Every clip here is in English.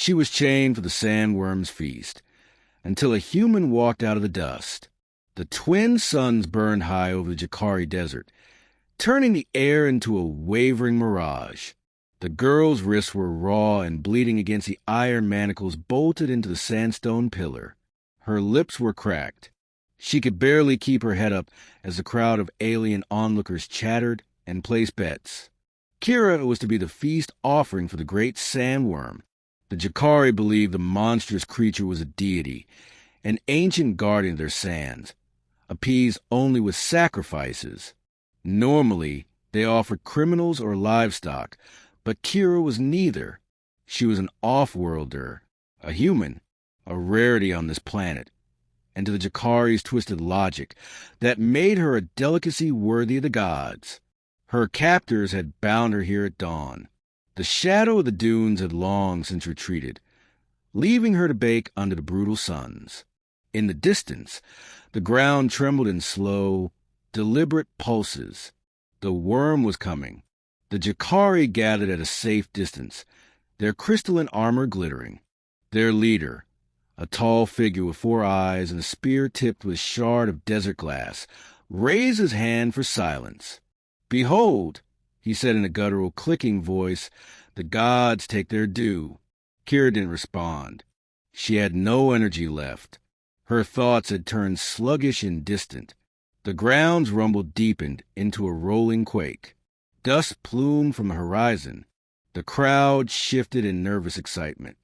She was chained for the sandworm's feast, until a human walked out of the dust. The twin suns burned high over the Jakari desert, turning the air into a wavering mirage. The girl's wrists were raw and bleeding against the iron manacles bolted into the sandstone pillar. Her lips were cracked. She could barely keep her head up as the crowd of alien onlookers chattered and placed bets. Kira was to be the feast offering for the great sandworm. The Jakari believed the monstrous creature was a deity, an ancient guardian of their sands, appeased only with sacrifices. Normally, they offered criminals or livestock, but Kira was neither. She was an off-worlder, a human, a rarity on this planet, and to the Jakari's twisted logic, that made her a delicacy worthy of the gods. Her captors had bound her here at dawn. The shadow of the dunes had long since retreated, leaving her to bake under the brutal suns. In the distance, the ground trembled in slow, deliberate pulses. The Wurm was coming. The Jakari gathered at a safe distance, their crystalline armor glittering. Their leader, a tall figure with 4 eyes and a spear tipped with a shard of desert glass, raised his hand for silence. "Behold," he said in a guttural, clicking voice, "the gods take their due." Kira didn't respond. She had no energy left. Her thoughts had turned sluggish and distant. The ground's rumble deepened into a rolling quake. Dust plumed from the horizon. The crowd shifted in nervous excitement.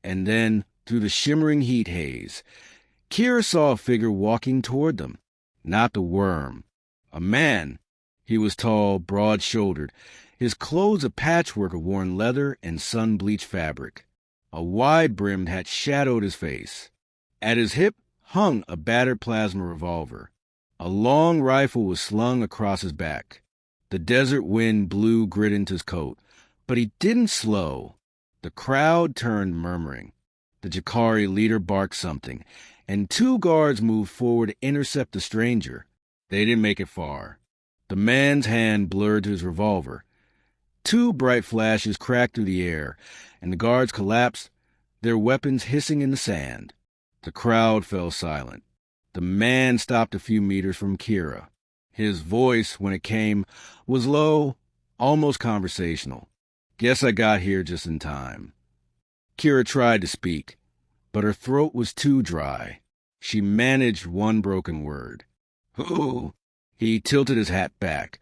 And then, through the shimmering heat haze, Kira saw a figure walking toward them. Not the Wurm. A man. He was tall, broad-shouldered, his clothes a patchwork of worn leather and sun-bleached fabric. A wide-brimmed hat shadowed his face. At his hip hung a battered plasma revolver. A long rifle was slung across his back. The desert wind blew grit into his coat, but he didn't slow. The crowd turned murmuring. The Jakari leader barked something, and 2 guards moved forward to intercept the stranger. They didn't make it far. The man's hand blurred to his revolver. 2 bright flashes cracked through the air, and the guards collapsed, their weapons hissing in the sand. The crowd fell silent. The man stopped a few meters from Kira. His voice, when it came, was low, almost conversational. "Guess I got here just in time." Kira tried to speak, but her throat was too dry. She managed one broken word. "Who?" He tilted his hat back,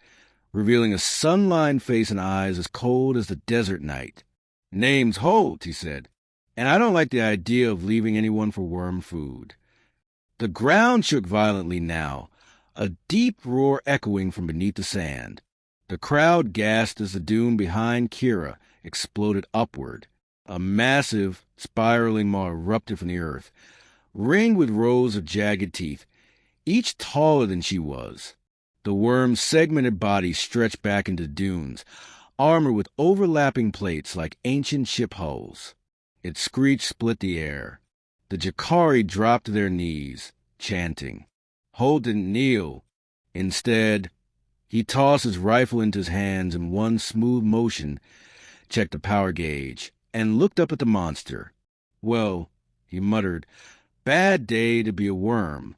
revealing a sun-lined face and eyes as cold as the desert night. "Name's Holt," he said, "and I don't like the idea of leaving anyone for worm food." The ground shook violently now, a deep roar echoing from beneath the sand. The crowd gasped as the dune behind Kira exploded upward. A massive, spiraling maw erupted from the earth, ringed with rows of jagged teeth, each taller than she was. The worm's segmented body stretched back into the dunes, armored with overlapping plates like ancient ship hulls. Its screech split the air. The Jakari dropped to their knees, chanting. Holt didn't kneel. Instead, he tossed his rifle into his hands in one smooth motion, checked the power gauge, and looked up at the monster. "Well," he muttered, "bad day to be a worm."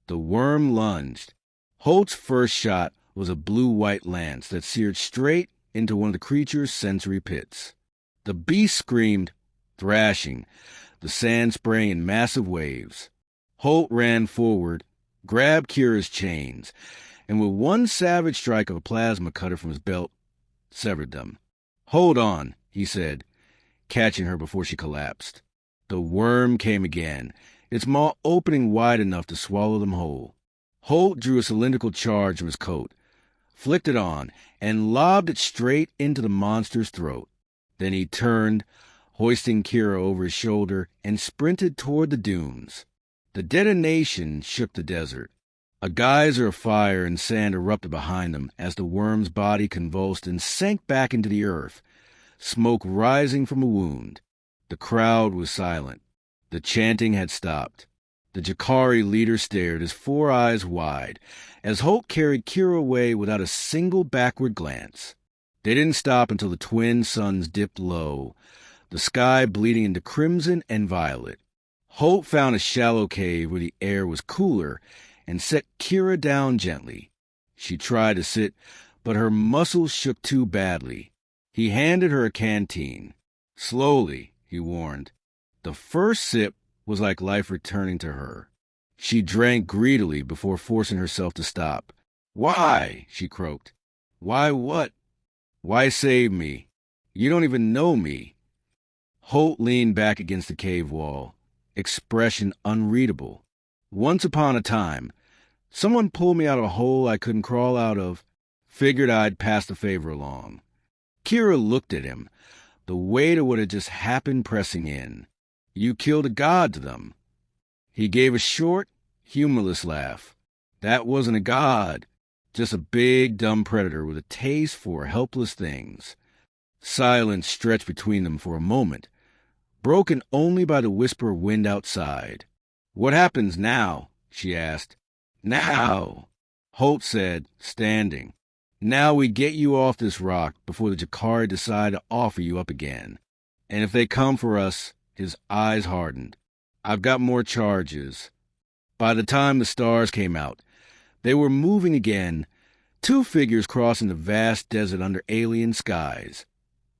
The worm lunged. Holt's first shot was a blue-white lance that seared straight into one of the creature's sensory pits. The beast screamed, thrashing, the sand spraying in massive waves. Holt ran forward, grabbed Kira's chains, and with one savage strike of a plasma cutter from his belt, severed them. "Hold on," he said, catching her before she collapsed. The worm came again, its maw opening wide enough to swallow them whole. Holt drew a cylindrical charge from his coat, flicked it on, and lobbed it straight into the monster's throat. Then he turned, hoisting Kira over his shoulder, and sprinted toward the dunes. The detonation shook the desert. A geyser of fire and sand erupted behind them as the worm's body convulsed and sank back into the earth, smoke rising from a wound. The crowd was silent. The chanting had stopped. The Jakari leader stared, his 4 eyes wide, as Holt carried Kira away without a single backward glance. They didn't stop until the twin suns dipped low, the sky bleeding into crimson and violet. Holt found a shallow cave where the air was cooler and set Kira down gently. She tried to sit, but her muscles shook too badly. He handed her a canteen. Slowly, he warned. The first sip was like life returning to her. She drank greedily before forcing herself to stop. "Why?" she croaked. "Why what?" "Why save me? You don't even know me." Holt leaned back against the cave wall, expression unreadable. "Once upon a time, someone pulled me out of a hole I couldn't crawl out of. Figured I'd pass the favor along." Kira looked at him, the weight of what had just happened pressing in. "You killed a god to them." He gave a short, humorless laugh. "That wasn't a god, just a big, dumb predator with a taste for helpless things." Silence stretched between them for a moment, broken only by the whisper of wind outside. "What happens now?" she asked. "Now," Holt said, standing. "Now we get you off this rock before the Jakari decide to offer you up again. And if they come for us," his eyes hardened, "I've got more charges." By the time the stars came out, they were moving again, two figures crossing the vast desert under alien skies.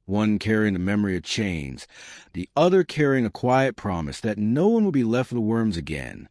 One carrying the memory of chains, the other carrying a quiet promise that no one would be left with the Wurms again.